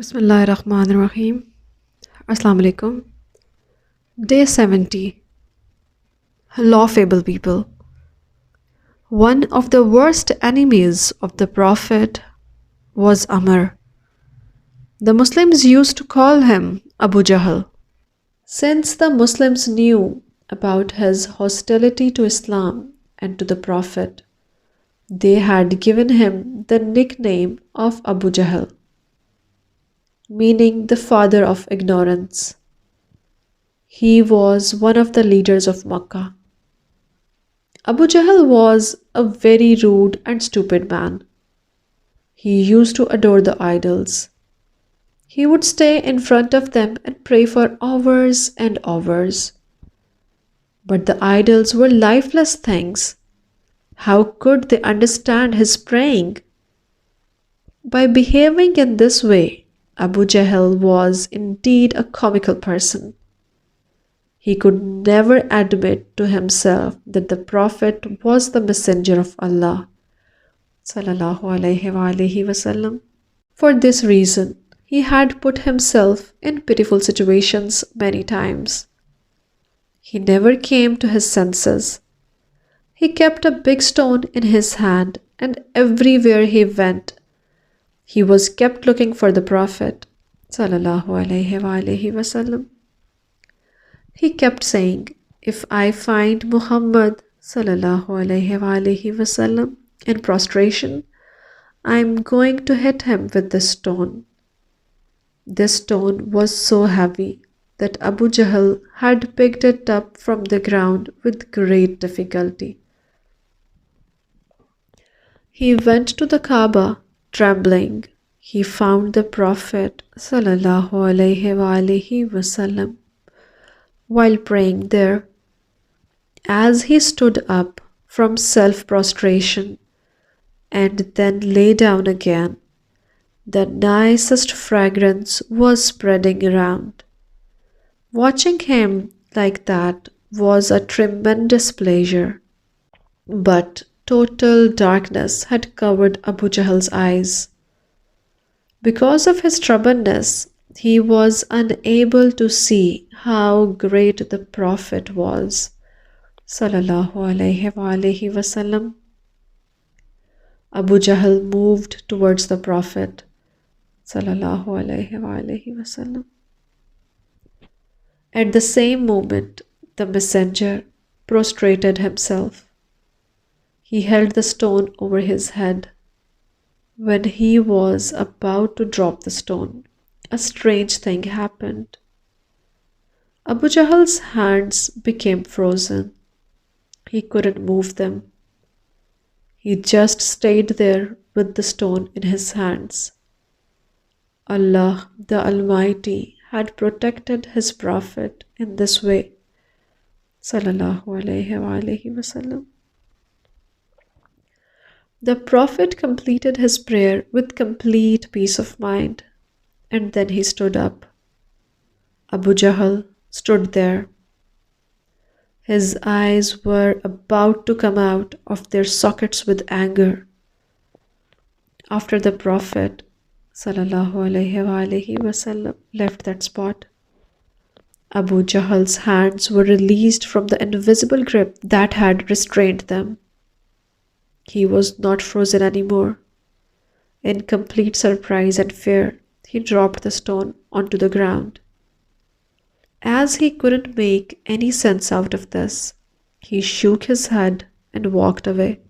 Bismillahirrahmanirrahim. Assalamu alaikum. Day 70. Laughable People. One of the worst enemies of the Prophet was Amr. The Muslims used to call him Abu Jahl. Since the Muslims knew about his hostility to Islam and to the Prophet, they had given him the nickname of Abu Jahl, meaning the father of ignorance. He was one of the leaders of Makkah. Abu Jahl was a very rude and stupid man. He used to adore the idols. He would stay in front of them and pray for hours and hours. But the idols were lifeless things. How could they understand his praying? By behaving in this way, Abu Jahl was indeed a comical person. He could never admit to himself that the Prophet was the messenger of Allah sallallahu alaihi wasallam. For this reason, he had put himself in pitiful situations many times. He never came to his senses. He kept a big stone in his hand, and everywhere he went, he was kept looking for the Prophet sallallahu alaihi wasallam. He kept saying, "If I find Muhammad sallallahu alaihi wasallam in prostration, I am going to hit him with this stone." This stone was so heavy that Abu Jahl had picked it up from the ground with great difficulty. He went to the Kaaba trembling. He found the Prophet sallallahu alaihi wasallam while praying there. As he stood up from self-prostration and then lay down again, the nicest fragrance was spreading around. Watching him like that was a tremendous pleasure. But total darkness had covered Abu Jahl's eyes. Because of his stubbornness, he was unable to see how great the Prophet was sallallahu alaihi wasallam. Abu Jahl moved towards the Prophet sallallahu alaihi wasallam. At the same moment, the messenger prostrated himself. He held the stone over his head. When he was about to drop the stone, a strange thing happened. Abu Jahl's hands became frozen. He couldn't move them. He just stayed there with the stone in his hands. Allah, the Almighty, had protected his Prophet in this way sallallahu alaihi wasallam. The Prophet completed his prayer with complete peace of mind, and then he stood up. Abu Jahl stood there. His eyes were about to come out of their sockets with anger. After the Prophet sallallahu alaihi wasallam left that spot, Abu Jahl's hands were released from the invisible grip that had restrained them. He was not frozen anymore. In complete surprise and fear, he dropped the stone onto the ground. As he couldn't make any sense out of this, he shook his head and walked away.